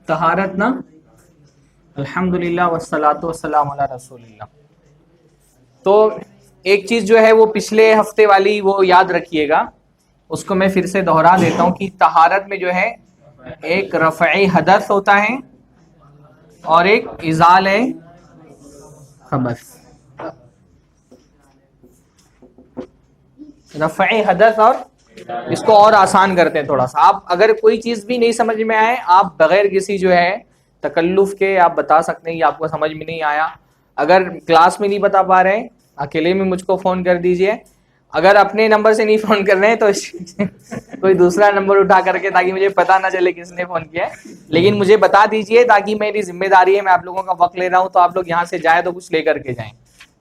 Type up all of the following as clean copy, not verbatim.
तहारत ना, अल्हम्दुलिल्लाह वस्सलातु वस्सलामु अला रसूलिल्लाह। तो एक चीज जो है वो पिछले हफ्ते वाली वो याद रखिएगा, उसको मैं फिर से दोहरा देता हूँ कि तहारत में जो है एक रफ़ई हदस होता है और एक इज़ाल खबस। रफ़ई हदस, और इसको और आसान करते हैं थोड़ा सा। आप अगर कोई चीज भी नहीं समझ में आए, आप बगैर किसी जो है तकल्लुफ के आप बता सकते हैं कि आपको समझ में नहीं आया। अगर क्लास में नहीं बता पा रहे हैं, अकेले में मुझको फोन कर दीजिए। अगर अपने नंबर से नहीं फोन कर रहे हैं तो कोई दूसरा नंबर उठा करके, ताकि मुझे पता ना चले किसने फोन किया है, लेकिन मुझे बता दीजिए, ताकि मेरी जिम्मेदारी है, मैं आप लोगों का वक्त ले रहा हूँ, तो आप लोग यहाँ से जाए तो कुछ लेकर के जाएं।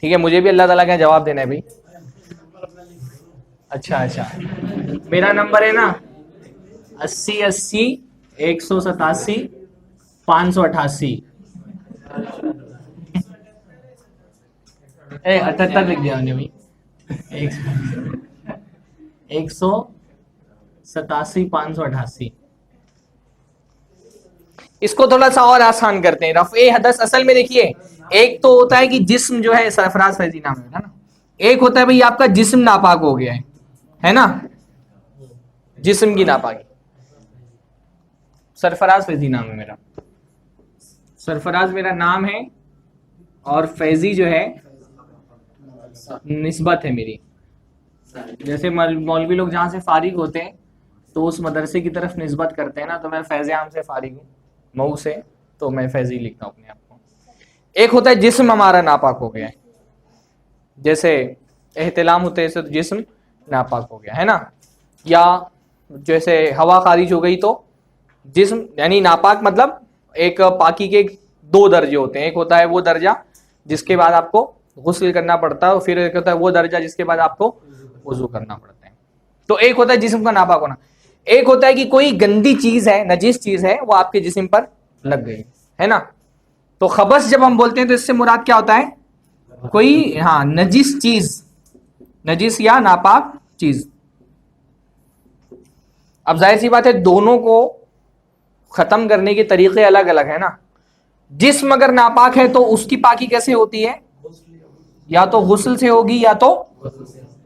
ठीक है, मुझे भी अल्लाह ताला का जवाब देना है भाई। अच्छा अच्छा, मेरा नंबर है ना 80 80 187 588। 78 लिख दिया मैंने भाई। 187 588। इसको थोड़ा सा और आसान करते हैं। रफ़े हदस असल में देखिए, एक तो होता है कि जिस्म जो है, सरफराज फैजी नाम है ना, एक होता है भाई आपका जिस्म नापाक हो गया है ना, जिस्म की नापाकी। सरफराज फैजी नाम है मेरा, सरफराज मेरा नाम है, और फैजी जो है निस्बत है मेरी। जैसे मौलवी लोग जहाँ से फारिग होते हैं तो उस मदरसे की तरफ निस्बत करते हैं ना, तो मैं फैज़ आम से फारिग हूँ, मऊ से, तो मैं फैजी लिखता हूँ अपने आप को। एक होता है जिस्म हमारा नापाक हो गया है, जैसे एहतिलाम होते हैं तो जिस्म नापाक हो गया है ना, या जैसे हवा खारिज हो गई तो जिस्म, यानी नापाक मतलब एक पाकी के दो दर्जे होते हैं। एक होता है वो दर्जा जिसके बाद आपको गुस्ल करना पड़ता है, और फिर एक होता है वो दर्जा जिसके बाद आपको वुजू करना पड़ता है। तो एक होता है जिस्म का नापाक होना, एक होता है कि कोई गंदी चीज है, नजीस चीज है, वो आपके जिस्म पर लग गई है ना। तो खबस जब हम बोलते हैं तो इससे मुराद क्या होता है, कोई हाँ नजीस चीज, नजीस या नापाक चीज। अब जाहिर सी बात है दोनों को खत्म करने के तरीके अलग अलग है ना। जिस्म अगर नापाक है तो उसकी पाकी कैसे होती है, या तो गुस्ल से होगी या तो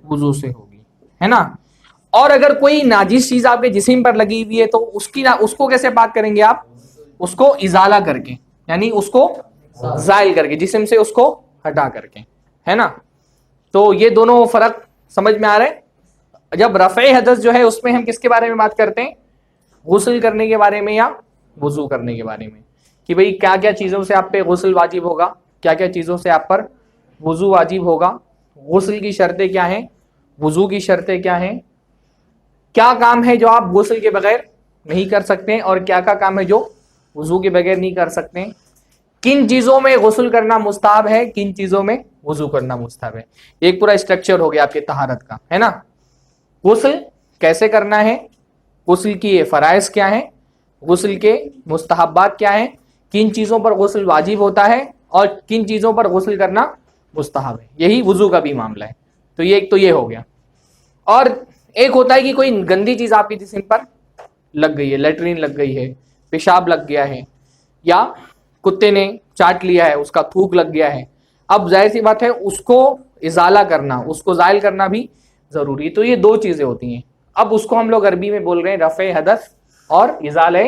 वुजू से होगी, है ना। और अगर कोई नाजिस चीज आपके जिस्म पर लगी हुई है तो उसको कैसे पाक करेंगे आप, उसको इजाला करके, यानी उसको जायल करके, जिस्म से उसको हटा करके, है ना। तो ये दोनों फर्क समझ में आ रहे हैं। जब रफ़े हदस जो है उसमें हम किसके बारे में बात करते हैं, गुस्ल करने के बारे में या वुजू करने के बारे में, कि भाई क्या क्या चीज़ों से आप पे गुस्ल वाजिब होगा, क्या क्या चीज़ों से आप पर वुजू वाजिब होगा, गुस्ल की शर्तें क्या हैं, वुजू की शर्तें क्या हैं, क्या काम है जो आप गुस्ल के बगैर नहीं कर सकते, और क्या क्या काम है जो वुजू के बगैर नहीं कर सकते, किन चीज़ों में गुस्ल करना मुस्ताहब है, किन चीज़ों में वुजू करना मुस्ताहब है। एक पूरा स्ट्रक्चर हो गया आपके तहारत का, है ना। गुस्ल कैसे करना है, गुस्ल की फ़राइज़ क्या है, गुस्ल के मुस्तहब्बात क्या हैं, किन चीज़ों पर गुस्ल वाजिब होता है और किन चीज़ों पर गुस्ल करना मुस्तहब है। यही वुजू का भी मामला है। तो ये एक तो ये हो गया। और एक होता है कि कोई गंदी चीज़ आपके जिस्म पर लग गई है, लेटरिन लग गई है, पेशाब लग गया है, या कुत्ते ने चाट लिया है, उसका थूक लग गया है। अब जाहिर सी बात है उसको इजाला करना, उसको जायल करना भी ज़रूरी है। तो ये दो चीज़ें होती हैं। अब उसको हम लोग अरबी में बोल रहे हैं रफ़े हदस और इजाले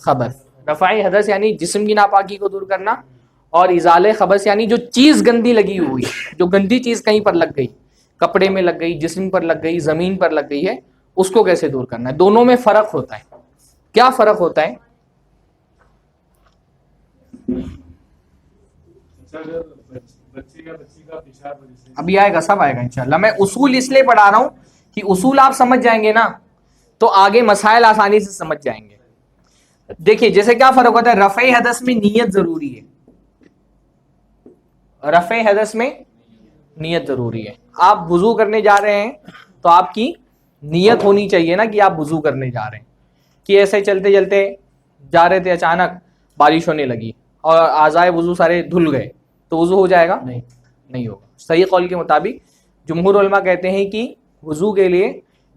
खबस। रफ़ाई हदस यानी जिस्म की नापाकी को दूर करना, और इजाले खबस यानी जो चीज़ गंदी लगी हुई, जो गंदी चीज़ कहीं पर लग गई, कपड़े में लग गई, जिस्म पर लग गई, ज़मीन पर लग गई है, उसको कैसे दूर करना है। दोनों में फ़र्क होता है। क्या फ़र्क होता है, अभी आएगा, सब आएगा इंशाल्लाह। मैं उसूल इसलिए पढ़ा रहा हूं कि उसूल आप समझ जाएंगे ना तो आगे मसाइल आसानी से समझ जाएंगे। देखिए जैसे क्या फर्क होता है, रफ़े हदस में नियत जरूरी है, रफ़े हदस में नियत जरूरी है। आप वुजू करने जा रहे हैं तो आपकी नियत होनी चाहिए ना कि आप वुजू करने जा रहे हैं। कि ऐसे चलते चलते जा रहे थे, अचानक बारिश होने लगी और आज़ाए वुजू सारे धुल गए, तो वुजू हो जाएगा, नहीं होगा। सही कौल के मुताबिक जुमहूर उलमा कहते हैं कि वुजू के लिए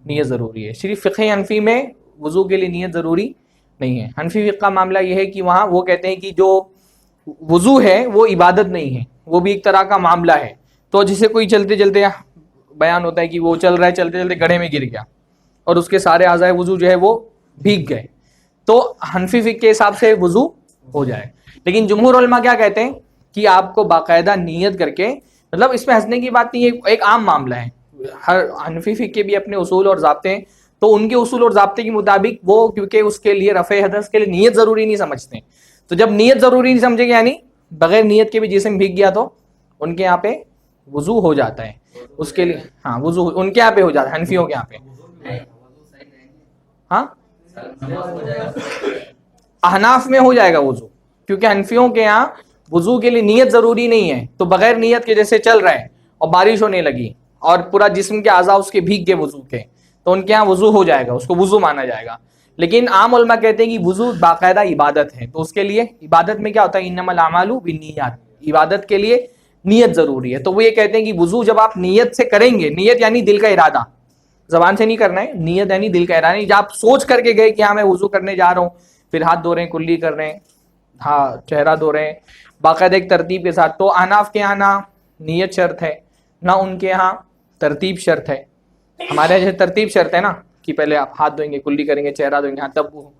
नियत ज़रूरी है। सिर्फ फ़िक़्ह हनफ़ी में वुजू के लिए नियत ज़रूरी नहीं है। हनफी फिक़्ह का मामला यह है कि वहाँ वो कहते हैं कि जो वुजू है वो इबादत नहीं है, वो भी एक तरह का मामला है। तो जिसे कोई चलते चलते बयान होता है कि वो चल रहा है, चलते चलते गड्ढे में गिर गया और उसके सारे आज़ाए वुजू जो है वो भीग गए, तो हनफी फिक़्ह के हिसाब से वुजू हो जाए। लेकिन जुमहूर उलमा क्या कहते हैं कि आपको बाकायदा नियत करके, मतलब इसमें हंसने की बात नहीं है, एक आम मामला है। हर हनफी फिक़्ह के भी अपने उसूल और ज़ाब्ते हैं, तो उनके उसूल और ज़ाब्ते के मुताबिक वो, क्योंकि उसके लिए रफ़े हदस के लिए नियत ज़रूरी नहीं समझते, तो जब नियत ज़रूरी नहीं समझेंगे यानी बगैर नियत के भी जिस्म भीग गया तो उनके यहाँ पे वुजू हो जाता है उसके लिए। हाँ, वुजू उनके यहाँ पे हो जाता है, हनफियों के यहाँ पे। हाँ, अहनाफ में हो जाएगा वुजू, क्योंकि हनफियों के यहाँ वुजू के लिए नियत जरूरी नहीं है। तो बगैर नियत के जैसे चल रहा है और बारिश होने लगी और पूरा जिस्म के आज़ा उसके भीग गए वुजू के, तो उनके यहाँ वुजू हो जाएगा, उसको वुजू माना जाएगा। लेकिन आम उलमा कहते हैं कि वुजू बाकायदा इबादत है, तो उसके लिए इबादत में क्या होता है, इन्नमल आमालु बिन्नियात, इबादत के लिए नियत जरूरी है। तो वो ये कहते हैं कि वुजू जब आप नियत से करेंगे, नियत यानी दिल का इरादा, जबान से नहीं करना है, नियत यानी दिल का इरादा, जब आप सोच करके गए कि हाँ मैं वुजू करने जा रहा हूँ, फिर हाथ धो रहे हैं, कुल्ली कर रहे हैं, हाँ चेहरा धो रहे हैं बाकायदा एक तरतीब के साथ, तो अहनाफ के यहाँ ना नियत शर्त है ना उनके यहाँ तरतीब शर्त है। हमारे यहाँ जैसे तरतीब शर्त है ना कि पहले आप हाथ धोएंगे, कुल्ली करेंगे, चेहरा धोएंगे, हाँ तब वो,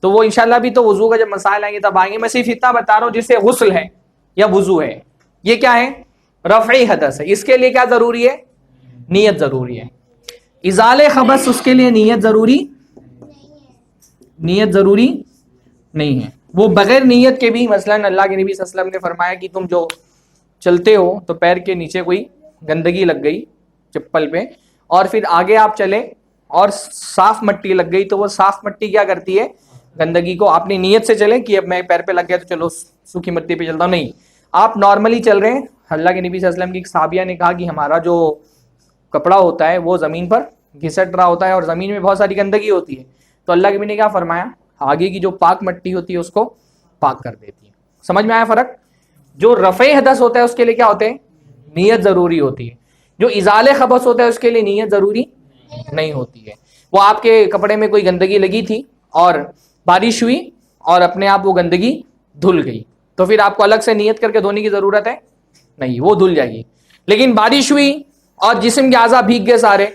तो वो इंशाल्लाह भी तो वुजू का जब मसाइल आएंगे तब आएंगे। मैं सिर्फ इतना बता रहा हूँ जिससे गुस्ल है या वुजू है, ये क्या है, रफ़ई हदस है, इसके लिए क्या जरूरी है, नियत जरूरी है। इजाले खबस उसके लिए नियत जरूरी नहीं है। वो बगैर नियत के भी, मसलन अल्लाह के नबी सल्लल्लाहु अलैहि वसल्लम ने फरमाया कि तुम जो चलते हो तो पैर के नीचे कोई गंदगी लग गई चप्पल पे, और फिर आगे आप चले और साफ मट्टी लग गई, तो वो साफ मट्टी क्या करती है, गंदगी को, आपने नियत से चले कि अब मैं पैर पे लग गया तो चलो सूखी मट्टी पे चलता हूँ, नहीं, आप नॉर्मली चल रहे हैं। अल्लाह के नबी सल्लल्लाहु अलैहि वसल्लम की एक साहबिया ने कहा कि हमारा जो कपड़ा होता है वो ज़मीन पर घिसट रहा होता है और ज़मीन में बहुत सारी गंदगी होती है, तो अल्लाह के नबी ने क्या फरमाया, आगे की जो पाक मट्टी होती है उसको पाक कर देती है। समझ में आया फ़र्क? जो रफ़े हदस होता है उसके लिए क्या होते हैं, नियत ज़रूरी होती है। जो इज़ाले खबस होता है उसके लिए नियत ज़रूरी नहीं होती है। वो आपके कपड़े में कोई गंदगी लगी थी और बारिश हुई और अपने आप वो गंदगी धुल गई, तो फिर आपको अलग से नियत करके धोने की ज़रूरत है नहीं, वो धुल जाएगी। लेकिन बारिश हुई और जिस्म के आज़ा भीग गए सारे,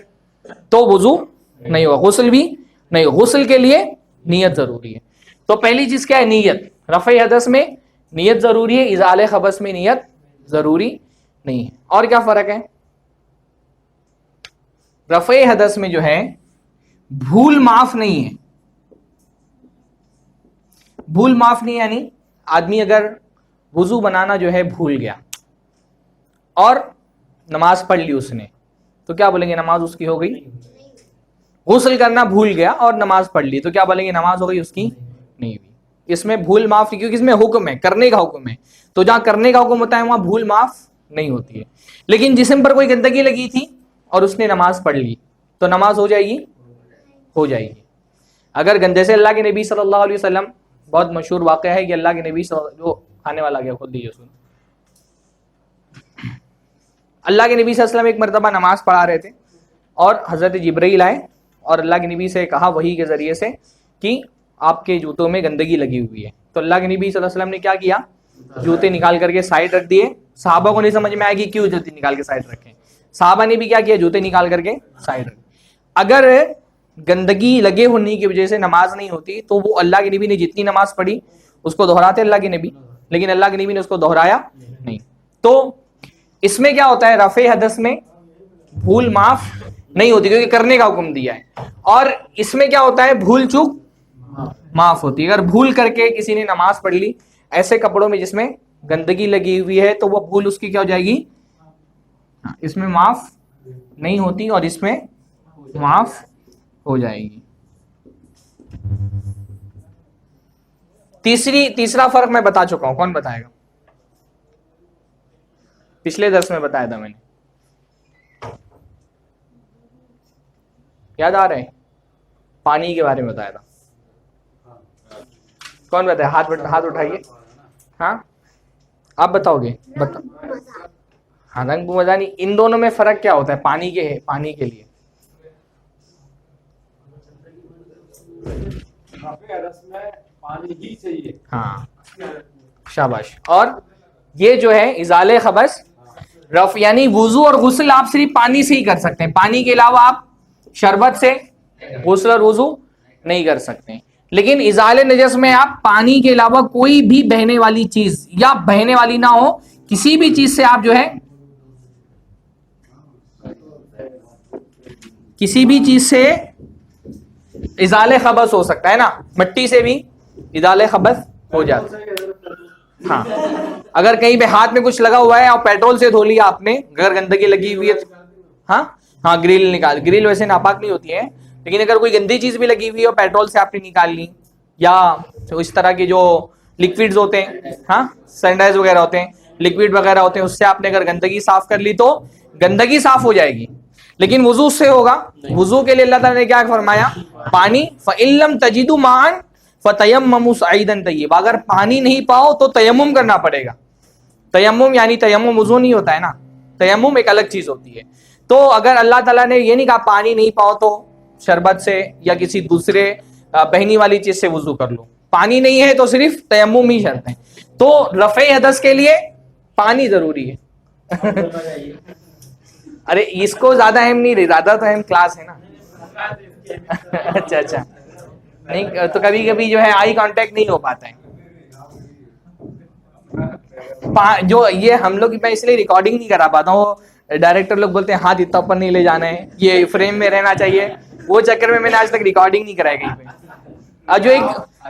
तो वुजू नहीं होगा, गुस्ल भी नहीं, गुस्ल के लिए नियत जरूरी है। तो पहली चीज क्या है, नियत। रफ़े हदस में नियत जरूरी है, इज़ाले खबस में नियत जरूरी नहीं है। और क्या फर्क है, रफ़े हदस में जो है भूल माफ नहीं है। भूल माफ नहीं यानी आदमी अगर वुजू बनाना जो है भूल गया और नमाज पढ़ ली उसने, तो क्या बोलेंगे, नमाज उसकी हो गई। गुस्ल करना भूल गया और नमाज पढ़ ली, तो क्या बोलेंगे, नमाज हो गई उसकी नहीं हुई। इसमें भूल माफ, क्योंकि इसमें हुक्म है, करने का हुक्म है, तो जहां करने का हुक्म होता है वहां भूल माफ नहीं होती है। लेकिन जिस्म पर कोई गंदगी लगी थी और उसने नमाज पढ़ ली, तो नमाज हो जाएगी, हो जाएगी। अगर गंदे से, अल्लाह के नबी सल्लल्लाहु अलैहि वसल्लम, बहुत मशहूर वाक़या है कि अल्लाह के नबी जो खाने वाला गया, खुद दीजिए सुन, अल्लाह के नबी सल्लल्लाहु अलैहि वसल्लम एक मरतबा नमाज पढ़ा रहे थे और हज़रत जिब्रील आए और अल्लाह के नबी से कहा वही के ज़रिए से कि आपके जूतों में गंदगी लगी हुई है। तो अल्लाह के नबी सल्लल्लाहु अलैहि वसल्लम ने क्या किया, जूते निकाल करके साइड रख दिए। सहाबा को नहीं समझ में आया कि क्यों जूते निकाल के साइड रखें, सहाबा ने भी क्या किया, जूते निकाल करके साइड रखे। अगर गंदगी लगे होने की वजह से नमाज नहीं होती तो वो अल्लाह के नबी ने जितनी नमाज पढ़ी उसको दोहराते अल्लाह के नबी, लेकिन अल्लाह के नबी ने उसको दोहराया नहीं। तो इसमें क्या होता है, रफ़े हदस में भूल माफ नहीं होती क्योंकि करने का हुक्म दिया है, और इसमें क्या होता है, भूल चूक माफ होती है। अगर भूल करके किसी ने नमाज पढ़ ली ऐसे कपड़ों में जिसमें गंदगी लगी हुई है, तो वो भूल उसकी क्या हो जाएगी, इसमें माफ नहीं होती और इसमें माफ हो जाएगी। तीसरा फर्क मैं बता चुका हूं, कौन बताएगा, पिछले दर्स में बताया था मैंने, याद आ रहे हैं, पानी के बारे में बताया था, कौन बताया, हाथ उठाइए। हाँ आप बताओगे, हाँ रंग मजा नहीं, इन दोनों में फर्क क्या होता है, पानी के लिए पानी ही चाहिए। हाँ, शाबाश। और ये जो है इजाले खबस रफ, यानी वुजू और गुस्ल आप सिर्फ पानी से ही कर सकते हैं, पानी के अलावा आप शरबत से गुस्ल और वुजू नहीं कर सकते। लेकिन इजाले नजस में आप पानी के अलावा कोई भी बहने वाली चीज, या बहने वाली ना हो, किसी भी चीज से आप जो है, किसी भी चीज से इजाले खबस हो सकता है ना, मिट्टी से भी इजाले खबस हो जाता है। हाँ, अगर कहीं पे हाथ में कुछ लगा हुआ है और पेट्रोल से धो लिया आपने, अगर गंदगी लगी हुई है तो, हाँ ग्रिल निकाल, ग्रिल वैसे नापाक नहीं होती है, लेकिन अगर कोई गंदी चीज भी लगी हुई है और पेट्रोल से आपने निकाल ली, या तो इस तरह के जो लिक्विड्स होते हैं, हाँ सैनिटाइज वगैरह होते हैं, लिक्विड वगैरह होते हैं, उससे आपने अगर गंदगी साफ कर ली तो गंदगी साफ हो जाएगी। लेकिन वुजू से होगा, वुजू के लिए अल्लाह ताला ने क्या फरमाया, पानी, फ़इल्लम तजिदु मान फ़तयम्ममू सईदन तय्यब, अगर पानी नहीं पाओ तो तयम्मुम करना पड़ेगा। तयम्मुम यानी तयम्मुम वुजू नहीं होता है ना, तयम्मुम एक अलग चीज होती है। तो अगर अल्लाह ताला ने ये नहीं कहा पानी नहीं पाओ तो शरबत से या किसी दूसरे बहनी वाली चीज से वुजू कर लो, पानी नहीं है तो सिर्फ तयम्मुम ही शर्त है। तो रफ़े हदस के लिए पानी जरूरी है। अरे इसको ज्यादा अहम नहीं, ज्यादा तो अहम क्लास है ना। अच्छा अच्छा, नहीं तो कभी कभी जो है आई कांटेक्ट नहीं हो पाता है। जो ये हम लोग, मैं इसलिए रिकॉर्डिंग नहीं करा पाता हूँ, डायरेक्टर लोग बोलते हैं हाथ इतना ऊपर नहीं ले जाना है, ये फ्रेम में रहना चाहिए, वो चक्कर में मैंने आज तक रिकॉर्डिंग नहीं कराई कहीं पे। और जो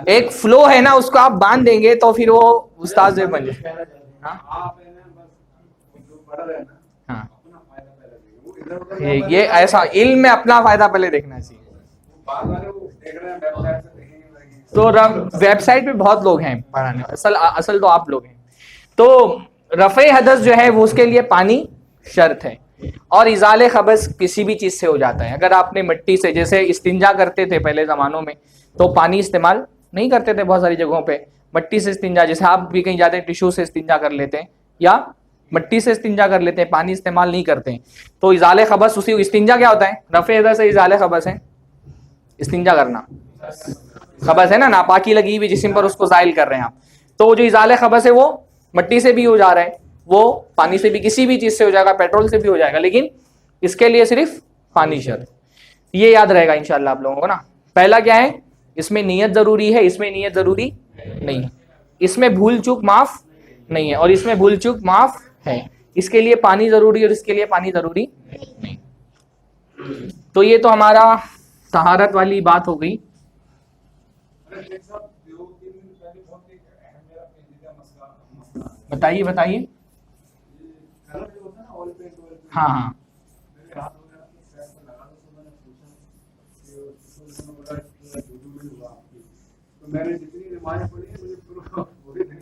एक फ्लो है ना, उसको आप बांध देंगे तो फिर वो उस्ताद बन जाए। हाँ, ये ऐसा इल्म में अपना फायदा पहले देखना चाहिए। तो वेबसाइट पे बहुत लोग हैं पढ़ाने, असल तो आप लोग हैं। तो रफ़े हदस जो है वो उसके लिए पानी शर्त है, और इजाले खबस किसी भी चीज से हो जाता है। अगर आपने मिट्टी से, जैसे इस्तिंजा करते थे पहले जमानों में, तो पानी इस्तेमाल नहीं करते थे बहुत सारी जगहों पे, मिट्टी से इस्तिंजा, जैसे आप भी कहीं जाते हैं टिश्यू से इस्तिंजा कर लेते हैं या मिट्टी से इस्तिंजा कर लेते हैं, पानी इस्तेमाल नहीं करते हैं। तो इजाले खबस, उसी इस्तिंजा क्या होता है, रफ़े हदस से इजाले खबस है, इस्तिंजा करना खबस है ना, नापाकी लगी हुई जिस्म पर उसको जाइल कर रहे हैं आप। तो जो इजाले खबस है वो मिट्टी से भी हो जा रहा है, वो पानी से भी, किसी भी चीज से हो जाएगा, पेट्रोल से भी हो जाएगा, लेकिन इसके लिए सिर्फ पानी शर्त। ये याद रहेगा इंशाल्लाह आप लोगों को ना। पहला क्या है, इसमें नियत जरूरी है, इसमें नियत जरूरी नहीं है, इसमें भूल चूक माफ नहीं है, और इसमें भूल चूक माफ है। इसके लिए पानी जरूरी और इसके लिए पानी जरूरी नहीं। तो ये तो हमारा तहारत वाली बात हो गई। बताइए बताइए। हाँ हाँ,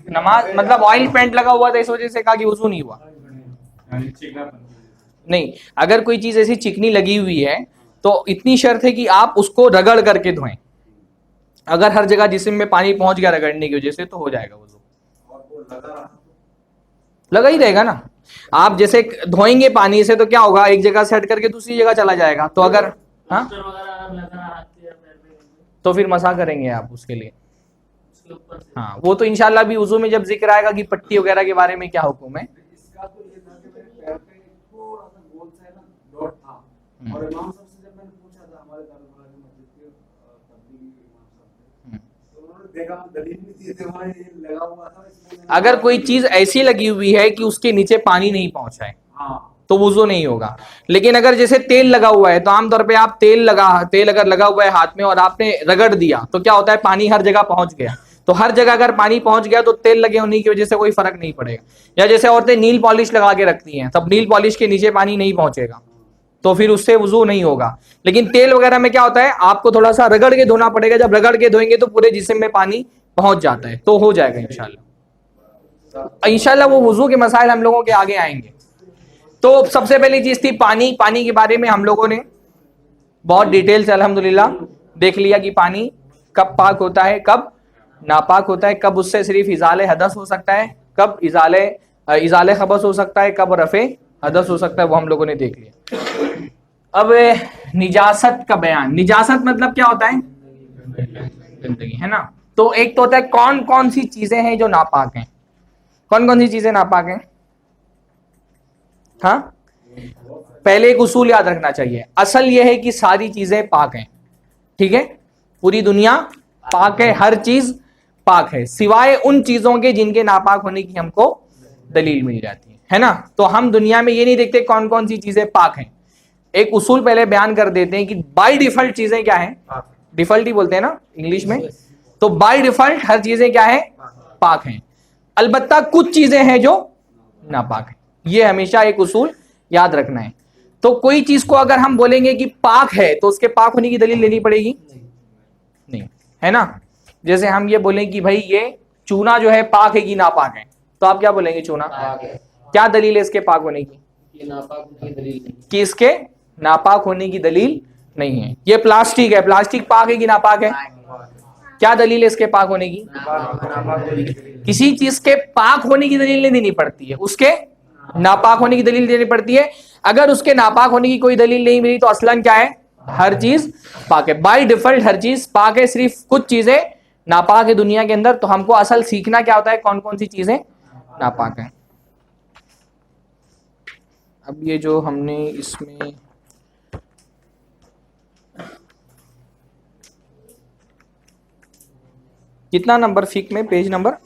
नमाज मतलब ऑयल पेंट लगा हुआ था इस वजह से कहा कि वुजू नहीं हुआ। नहीं, अगर कोई चीज ऐसी चिकनी लगी हुई है तो इतनी शर्त है कि आप उसको रगड़ करके धोएं। अगर हर जगह जिस्म में पानी पहुंच गया रगड़ने की वजह से तो हो जाएगा वुजू। लगा ही रहेगा ना, आप जैसे धोएंगे पानी से तो क्या होगा, एक जगह से हट करके दूसरी जगह चला जाएगा। तो अगर हाँ, तो फिर मसा करेंगे आप उसके लिए। हाँ, वो तो इंशाल्लाह भी वुजू में जब जिक्र आएगा कि पट्टी वगैरह के बारे में क्या हुक्म है। अगर कोई चीज ऐसी लगी हुई है कि उसके नीचे पानी नहीं पहुंचा है तो वुजू नहीं होगा। लेकिन अगर जैसे तेल लगा हुआ है, तो आमतौर पे आप तेल अगर लगा हुआ है हाथ में और आपने रगड़ दिया तो क्या होता है, पानी हर जगह पहुंच गया। तो हर जगह अगर पानी पहुंच गया तो तेल लगे होने की वजह से कोई फर्क नहीं पड़ेगा। या जैसे औरतें नील पॉलिश लगा के रखती हैं, तब नील पॉलिश के नीचे पानी नहीं पहुंचेगा तो फिर उससे वुजू नहीं होगा। लेकिन तेल वगैरह में क्या होता है, आपको थोड़ा सा रगड़ के धोना पड़ेगा, जब रगड़ के धोएंगे तो पूरे जिस्म में पानी पहुंच जाता है, तो हो जाएगा इंशाल्लाह। इंशाल्लाह वो वुजू के मसाइल हम लोगों के आगे आएंगे। तो सबसे पहली चीज थी पानी। पानी के बारे में हम लोगों ने बहुत डिटेल से अल्हम्दुलिल्लाह देख लिया कि पानी कब पाक होता है, कब नापाक होता है, कब उससे सिर्फ इजाले हदस हो सकता है, कब इजाले खबस हो सकता है, कब रफे हदस हो सकता है, वो हम लोगों ने देख लिया। अब निजासत का बयान। निजासत मतलब क्या होता है, जिंदगी, है ना। तो एक तो होता है कौन कौन सी चीजें हैं जो नापाक हैं, कौन कौन सी चीजें नापाक हैं। हाँ, पहले एक उसूल याद रखना चाहिए, असल यह है कि सारी चीजें पाक हैं, ठीक है, पूरी दुनिया पाक है, हर चीज पाक है, सिवाय उन चीजों के जिनके नापाक होने की हमको दलील मिल जाती है ना। तो हम दुनिया में ये नहीं देखते कौन कौन सी चीजें पाक हैं, एक उसूल पहले बयान कर देते हैं कि बाय डिफॉल्ट चीजें क्या हैं, डिफॉल्ट ही बोलते हैं ना इंग्लिश में, तो बाय डिफॉल्ट हर चीजें क्या है, पाक हैं, अलबत्ता कुछ चीजें हैं जो नापाक हैं, ये हमेशा एक उसूल याद रखना है। तो कोई चीज को अगर हम बोलेंगे कि पाक है तो उसके पाक होने की दलील लेनी पड़ेगी, नहीं, है ना। जैसे हम ये बोलें कि भाई ये चूना जो है पाक है कि नापाक है, तो आप क्या बोलेंगे, चूना क्या दलील है इसके पाक होने की, कि इसके नापाक होने की दलील नहीं है। ये प्लास्टिक है, प्लास्टिक पाक है कि नापाक है, क्या दलील है इसके पाक होने की, किसी चीज के पाक होने की दलील नहीं देनी पड़ती है, उसके नापाक होने की दलील देनी पड़ती है। अगर उसके नापाक होने की कोई दलील नहीं मिली तो असलन क्या है, हर चीज पाक है, बाय डिफॉल्ट हर चीज पाक है, सिर्फ कुछ चीजें नापाक है दुनिया के अंदर। तो हमको असल सीखना क्या होता है, कौन कौन सी चीजें नापाक है। अब ये जो हमने इसमें कितना नंबर फिक में, पेज नंबर,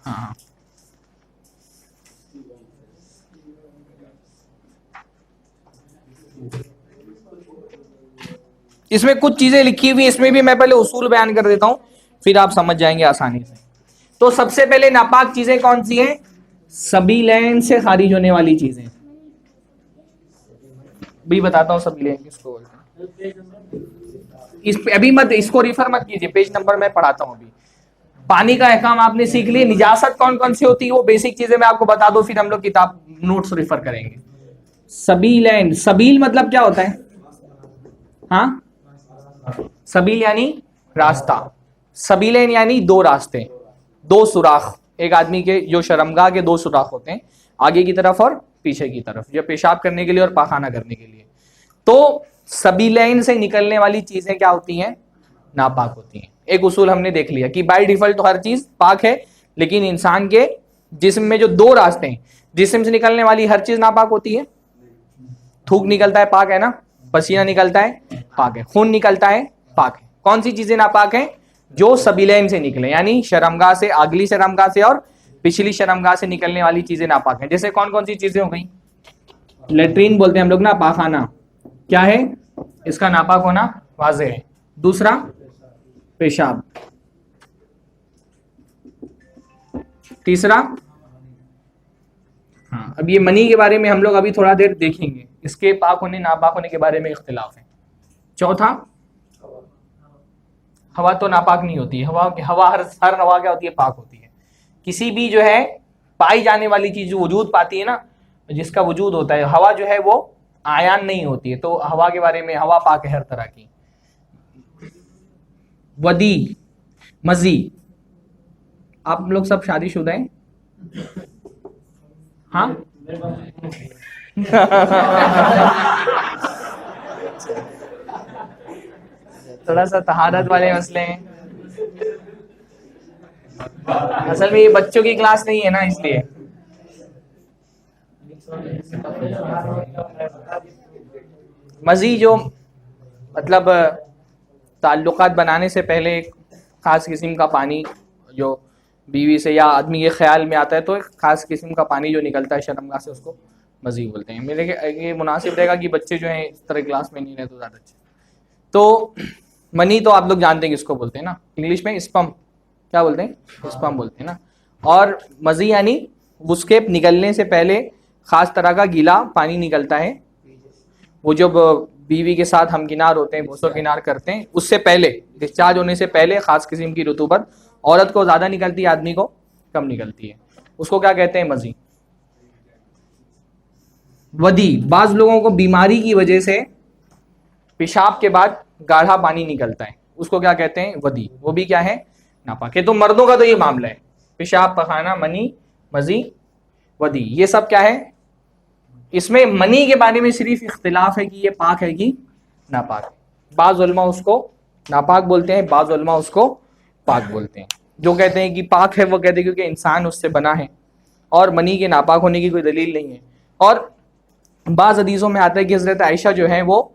हाँ, इसमें कुछ चीजें लिखी हुई, इसमें भी मैं पहले उसूल बयान कर देता हूं, फिर आप समझ जाएंगे आसानी से। तो सबसे पहले नापाक चीजें कौन सी हैं, सबीलैन से खारिज होने वाली चीजें, भी बताता हूं सबीलैन किसको बोलते हैं। इस पे अभी मत, इसको रिफर मत कीजिए, पेज नंबर मैं पढ़ाता हूं अभी। पानी का अहकाम आपने सीख लिए, निजासत कौन कौन सी होती है वो बेसिक चीजें मैं आपको बता दो, फिर हम लोग किताब नोट्स रिफर करेंगे। सबीलैन, सबील मतलब क्या होता है, हाँ, सबील यानी रास्ता, सबीलैन यानी दो रास्ते, दो सुराख, एक आदमी के जो शर्मगाह के दो सुराख होते हैं, आगे की तरफ और पीछे की तरफ, जो पेशाब करने के लिए और पाखाना करने के लिए। तो सबीलैन से निकलने वाली चीजें क्या होती हैं, नापाक होती हैं। एक उसूल हमने देख लिया कि बाय डिफॉल्ट तो हर चीज पाक है, लेकिन इंसान के जिस्म में जो दो रास्ते हैं, जिस्म से निकलने वाली हर चीज नापाक होती है। थूक निकलता है पाक है ना, पसीना निकलता है पाक है, खून निकलता है पाक है। कौन सी चीजें नापाक हैं, जो सबीलैन से निकले, यानी शर्मगाह से, अगली शर्मगाह से और पिछली शर्मगाह से निकलने वाली चीजें नापाक हैं। जैसे कौन कौन सी चीजें हो गई, लेट्रिन बोलते हैं हम लोग ना, पाखाना क्या है, इसका नापाक होना वाज़े है। दूसरा पेशाब, तीसरा, हाँ, अब ये मनी के बारे में हम लोग अभी थोड़ा देर देखेंगे, इसके पाक होने नापाक होने के बारे में इख्तिलाफ है। चौथा, हवा तो नापाक नहीं होती है, हवा हर हवा क्या होती है, पाक होती है। किसी भी जो है पाई जाने वाली चीज जो वजूद पाती है ना, जिसका वजूद होता है, हवा जो है वो आयान नहीं होती है, तो हवा के बारे में, हवा पाक है हर तरह की। वदी, मजी, आप लोग सब शादीशुदा हैं, हाँ थोड़ा सा तहारत वाले मसले हैं, असल में ये बच्चों की क्लास नहीं है ना, इसलिए। मजी जो मतलब ताल्लुकात बनाने से पहले एक खास किस्म का पानी जो बीवी से या आदमी के ख्याल में आता है, तो एक खास किस्म का पानी जो निकलता है शर्मगाह से, उसको मजी बोलते हैं। मेरे ये मुनासिब रहेगा कि बच्चे जो हैं इस तरह क्लास में नहीं रहे तो ज़्यादा अच्छे। तो मनी तो आप लोग जानते हैं किसको बोलते हैं ना, इंग्लिश में स्पर्म, क्या बोलते हैं, स्पर्म बोलते हैं ना। और मजी यानी उसके निकलने से पहले खास तरह का गीला पानी निकलता है, वो जब बीवी के साथ हम किनार होते हैं, बोसो किनार करते हैं, उससे पहले, डिस्चार्ज होने से पहले खास किस्म की रुतूबत, औरत को ज़्यादा निकलती है, आदमी को कम निकलती है, उसको क्या कहते हैं, मजी। वदी, बाज लोगों को बीमारी की वजह से पेशाब के बाद गाढ़ा पानी निकलता है, उसको क्या कहते हैं, वदी, वो भी क्या है, नापाक है। तो मर्दों का तो ये मामला है, पेशाब, पखाना, मनी, मजी, वदी, ये सब क्या है, इसमें मनी के बारे में सिर्फ इख्तिलाफ है कि ये पाक है कि नापाक। बाज़ उलमा उसको नापाक बोलते हैं, बाज़ उलमा उसको पाक बोलते हैं। जो कहते हैं कि पाक है वो कहते हैं क्योंकि इंसान उससे बना है और मनी के नापाक होने की कोई दलील नहीं है। और बाज़ हदीसों में आता है कि हज़रत आयशा जो है वो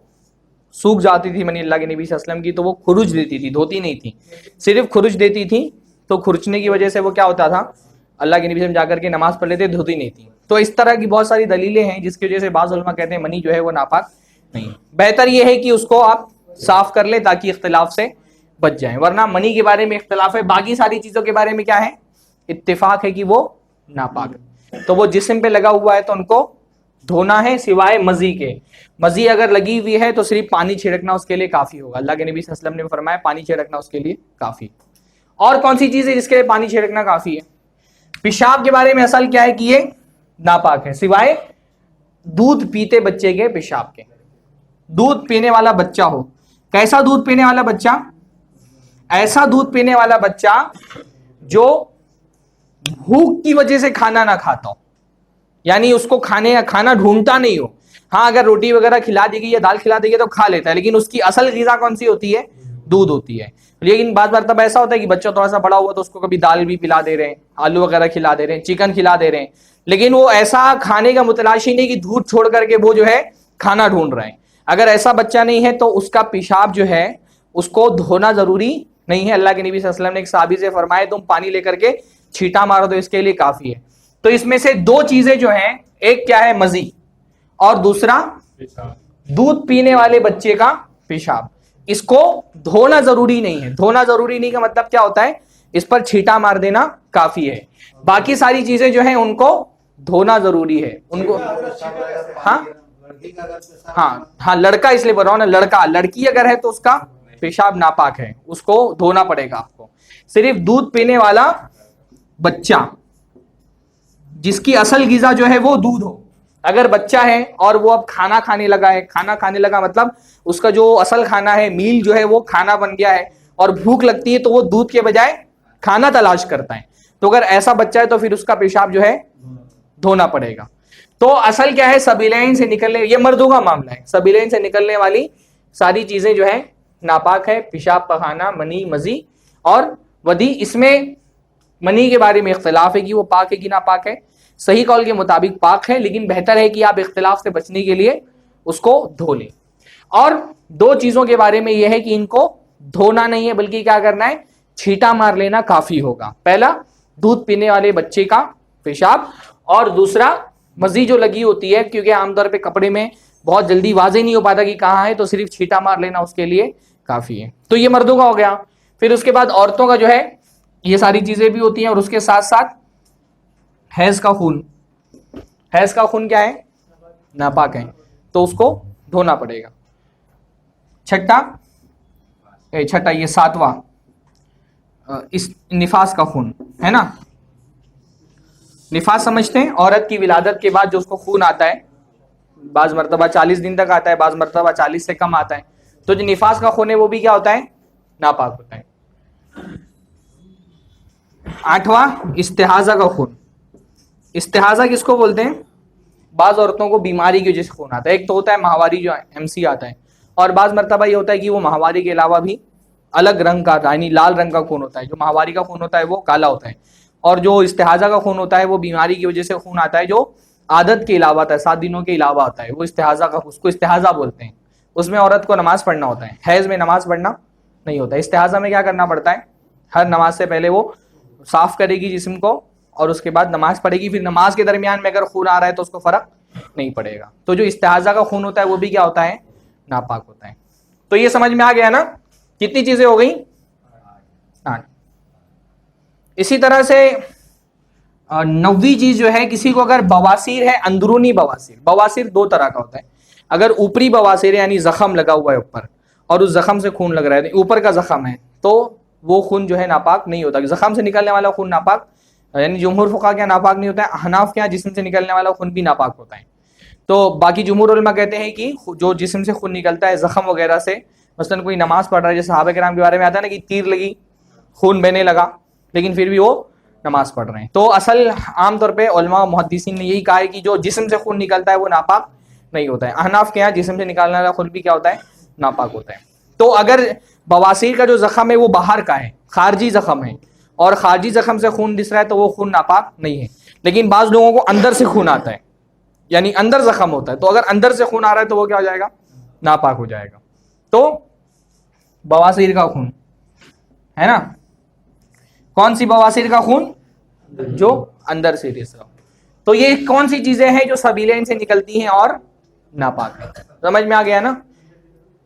सूख जाती थी मनी अल्लाह के नबी सल्लल्लाहु अलैहि वसल्लम की, तो वो खुरुज देती थी, धोती नहीं थी, सिर्फ खुरुज देती थी। तो खुरचने की वजह से वो क्या होता था, अल्लाह के नबी से जाकर के नमाज पढ़ लेते, धोती नहीं थी। तो इस तरह की बहुत सारी दलीलें हैं जिसकी वजह से बाज़ उलमा कहते हैं मनी जो है वो नापाक नहीं। बेहतर ये है कि उसको आप साफ कर ले ताकि इख्तिलाफ से बच जाए, वरना मनी के बारे में इख्तिलाफ है, बाकी सारी चीज़ों के बारे में क्या है, इत्तिफाक है कि वो नापाक है। तो वो जिस्म पे लगा हुआ है तो उनको धोना है, सिवाय मजी के। मजी अगर लगी हुई है तो सिर्फ पानी छिड़कना उसके लिए काफी होगा। अल्लाह के नबी सल्लल्लाहु अलैहि वसल्लम ने फरमाया पानी छिड़कना उसके लिए काफी। और कौन सी चीज है जिसके लिए पानी छिड़कना काफी है? पेशाब के बारे में असल क्या है कि ये नापाक है, सिवाय दूध पीते बच्चे के पेशाब के। दूध पीने वाला बच्चा हो, कैसा दूध पीने वाला बच्चा? ऐसा दूध पीने वाला बच्चा जो भूख की वजह से खाना ना खाता हो, यानी उसको खाना ढूंढता नहीं हो। हाँ, अगर रोटी वगैरह खिला दी गई या दाल खिला दी गई तो खा लेता है, लेकिन उसकी असल ग़िज़ा कौन सी होती है? दूध होती है। लेकिन बार बार तब ऐसा होता है कि बच्चा थोड़ा सा बड़ा हुआ तो उसको कभी दाल भी पिला दे रहे हैं, आलू वगैरह खिला दे रहे हैं, चिकन खिला दे रहे हैं, लेकिन वो ऐसा खाने का मुतलाशी नहीं कि दूध छोड़ करके वो जो है खाना ढूंढ रहे हैं। अगर ऐसा बच्चा नहीं है तो उसका पेशाब जो है उसको धोना जरूरी नहीं है। अल्लाह के नबी सल्लल्लाहु अलैहि वसल्लम ने एक सहाबी से फरमाया तुम पानी लेकर के छींटा मारो तो इसके लिए काफी है। तो इसमें से दो चीजें जो हैं, एक क्या है मजी और दूसरा दूध पीने वाले बच्चे का पेशाब, इसको धोना जरूरी नहीं है। धोना जरूरी नहीं का मतलब क्या होता है? इस पर छींटा मार देना काफी है। बाकी सारी चीजें जो हैं उनको धोना जरूरी है उनको। हाँ हाँ हाँ, लड़का इसलिए बोल रहा हूं ना, लड़का। लड़की अगर है तो उसका पेशाब नापाक है, उसको धोना पड़ेगा आपको। सिर्फ दूध पीने वाला बच्चा जिसकी असल ग़िज़ा जो है वो दूध हो, अगर बच्चा है और वो अब खाना खाने लगा है, खाना खाने लगा मतलब उसका जो असल खाना है, मील जो है वो खाना बन गया है और भूख लगती है तो वो दूध के बजाय खाना तलाश करता है, तो अगर ऐसा बच्चा है तो फिर उसका पेशाब जो है धोना पड़ेगा। तो असल क्या है, सबीलैन से निकलने, ये मर्दों का मामला है, सबीलैन से निकलने वाली सारी चीजें जो है नापाक है। पेशाब, पखाना, मनी, मजी और वदी। इसमें मनी के बारे में इख्तिलाफ है कि वो पाक है कि नापाक है। सही कौल के मुताबिक पाक है, लेकिन बेहतर है कि आप इख्तिलाफ से बचने के लिए उसको धो लें। और दो चीजों के बारे में यह है कि इनको धोना नहीं है, बल्कि क्या करना है, छींटा मार लेना काफी होगा। पहला दूध पीने वाले बच्चे का पेशाब, और दूसरा मजी जो लगी होती है, क्योंकि आमतौर पे कपड़े में बहुत जल्दी वाज़ेह नहीं हो पाता कि कहाँ है, तो सिर्फ छींटा मार लेना उसके लिए काफी है। तो ये मर्दों का हो गया। फिर उसके बाद औरतों का जो है ये सारी चीजें भी होती हैं, और उसके साथ साथ हैज का खून। हैज का खून क्या है? नापाक है, तो उसको धोना पड़ेगा। छठा ये सातवां, इस निफास का खून है ना। निफास समझते हैं, औरत की विलादत के बाद जो उसको खून आता है, बाज मरतबा 40 दिन तक आता है, बाज मरतबा 40 से कम आता है। तो जो निफास का खून है वो भी क्या होता है? नापाक होता है। आठवां इस्तिहाजा का खून। इस्तिहाजा किसको बोलते हैं? बाज औरतों को बीमारी की वजह से खून आता है। एक तो होता है माहवारी जो MC आता है, और बाज मरतबा ये होता है कि वो माहवारी के अलावा भी अलग रंग का, यानी लाल रंग का खून होता है। जो माहवारी का खून होता है वो काला होता है, और जो इस्तिहाजा का खून होता है वो बीमारी की वजह से खून आता है, जो आदत के अलावा आता है, 7 दिनों के अलावा आता है, वो इस्तिहाजा का, उसको इस्तिहाजा बोलते हैं। उसमें औरत को नमाज पढ़ना होता है, हैज में नमाज पढ़ना नहीं होता। इस्तिहाजा में क्या करना पड़ता है? हर नमाज से पहले वो साफ करेगी जिस्म को, और उसके बाद नमाज पढ़ेगी। फिर नमाज के दरमियान में अगर खून आ रहा है तो उसको फर्क नहीं पड़ेगा। तो जो इस्तिहाजा का खून होता है वो भी क्या होता है? नापाक होता है। तो ये समझ में आ गया ना, कितनी चीजें हो गई? 8। इसी तरह से 9वीं चीज जो है, किसी को अगर बवासीर है, अंदरूनी बवासीर। बवासीर 2 तरह का होता है। अगर ऊपरी बवासीर यानी जख्म लगा हुआ है ऊपर, और उस जख्म से खून लग रहा है, ऊपर का जख्म है, तो वो खून जो है नापाक नहीं होता। जख्म से निकलने वाला खून नापाक, यानी जुमहूर फुक़हा क्या नापाक नहीं होता है, हनाफ क्या जिस्म से निकलने वाला खून भी नापाक होता है। तो बाकी जुमहूर उलमा कहते हैं कि जो जिस्म से खून निकलता है जख्म वगैरह से, मसलन कोई नमाज पढ़ रहा है, जैसे सहाबा किराम के बारे में आता है ना कि तीर लगी, खून बहने लगा, लेकिन फिर भी वो नमाज पढ़ रहे हैं। तो असल आमतौर पे उलमा मुहद्दिसीन ने यही कहा है कि जो जिस्म से खून निकलता है वो नापाक नहीं होता है। अहनाफ के यहाँ जिस्म से निकालने वाला खून भी क्या होता है, नापाक होता है। तो अगर बवासीर का जो जख्म है वो बाहर का है, खारजी जख्म है, और खारजी जख्म से खून दिस रहा है तो वो खून नापाक नहीं है। लेकिन बाज लोगों को अंदर से खून आता है, यानी अंदर जख्म होता है, तो अगर अंदर से खून आ रहा है तो वो क्या हो जाएगा, नापाक हो जाएगा। तो बवासीर का खून है ना, कौन सी बवासीर का खून, जो अंदर से रिस रहा हो। तो ये कौन सी चीजें हैं जो सबीलेन से निकलती हैं और नापाक है, समझ में आ गया ना।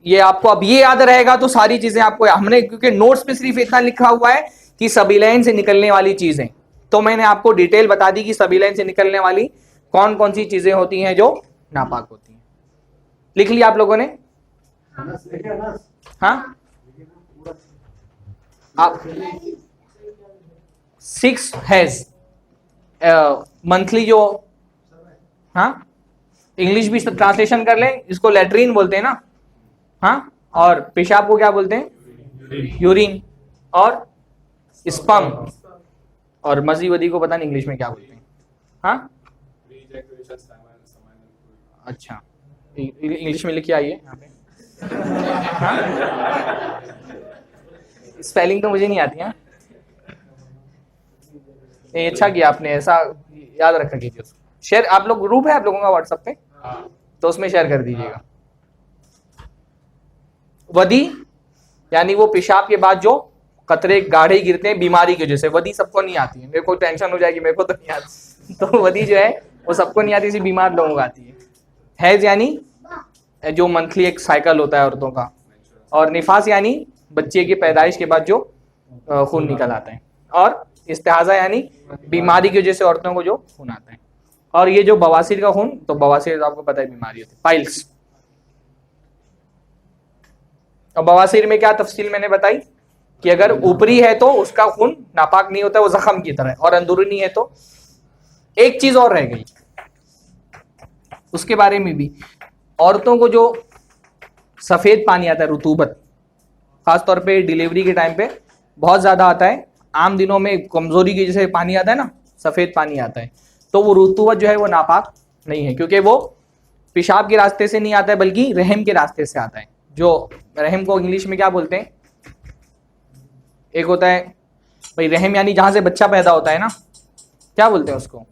ये आपको अब ये याद रहेगा तो सारी चीजें आपको, हमने क्योंकि नोट्स पे सिर्फ इतना लिखा हुआ है कि सबीलेन से निकलने वाली चीजें, तो मैंने आपको डिटेल बता दी कि सबीलेन से निकलने वाली कौन कौन सी चीजें होती हैं जो नापाक होती हैं। लिख लिया आप लोगों ने, हाँ आप 6 हैज मंथली जो, हाँ इंग्लिश भी ट्रांसलेशन कर लें, इसको लेट्रिन बोलते हैं ना, हाँ, और पेशाब को क्या बोलते हैं, यूरिन, और स्पर्म, और मजी वदी को पता नहीं इंग्लिश में क्या बोलते हैं, हाँ अच्छा इंग्लिश में लिखिए आइए यहाँ पे, हाँ स्पेलिंग तो मुझे नहीं आती है। ये अच्छा किया आपने, ऐसा याद रखा कीजिए उसको। शेयर, आप लोग ग्रुप है आप लोगों का व्हाट्सएप पे, तो उसमें शेयर कर दीजिएगा। वदी यानी वो पेशाब के बाद जो कतरे गाढ़े गिरते हैं बीमारी की वजह से, वदी सबको नहीं आती है, मेरे को टेंशन हो जाएगी, मेरे को तो नहीं आती। तो वदी जो है वो सबको नहीं आती, इसी बीमार लोगों को आती है। हैज यानी जो मंथली एक साइकिल होता है औरतों का, और निफास यानी बच्चे की पैदाइश के बाद जो खून निकल आता है, और इस्तेहाजा यानी बीमारी की वजह से औरतों को जो खून आता है। और ये जो बवासीर का खून, तो बवासीर आपको पता है बीमारी होती है, पाइल्स। और बवासीर में क्या तफसील मैंने बताई कि अगर ऊपरी है तो उसका खून नापाक नहीं होता, वो जख्म की तरह, और अंदरूनी है तो। एक चीज और रह गई उसके बारे में भी, औरतों को जो सफेद पानी आता है, रुतूबत, खासतौर पे डिलीवरी के टाइम पे बहुत ज्यादा आता है। आम दिनों में कमजोरी की जैसे पानी आता है ना, सफेद पानी आता है, तो वो रुतूबत जो है वो नापाक नहीं है, क्योंकि वो पेशाब के रास्ते से नहीं आता है बल्कि रहम के रास्ते से आता है। जो रहम को इंग्लिश में क्या बोलते हैं, एक होता है भाई रहम यानी जहां से बच्चा पैदा होता है ना, क्या बोलते हैं उसको,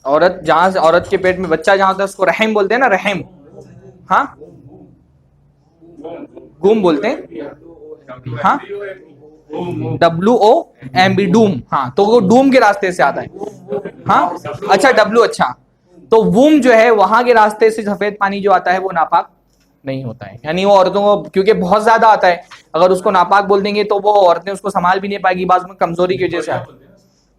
औरत जहां से, औरत के पेट में बच्चा जहां होता है उसको रहम बोलते हैं ना, रहम, हाँ गुम बोलते हैं, हाँ WOMB डूम, हाँ तो वो डूम के रास्ते से आता है, हाँ अच्छा W, अच्छा तो वूम जो है वहां के रास्ते से सफेद पानी जो आता है वो नापाक नहीं होता है। यानी वो औरतों को क्योंकि बहुत ज्यादा आता है, अगर उसको नापाक बोल देंगे तो वो औरतें उसको संभाल भी नहीं पाएगी, बाद में कमजोरी की वजह से आता है।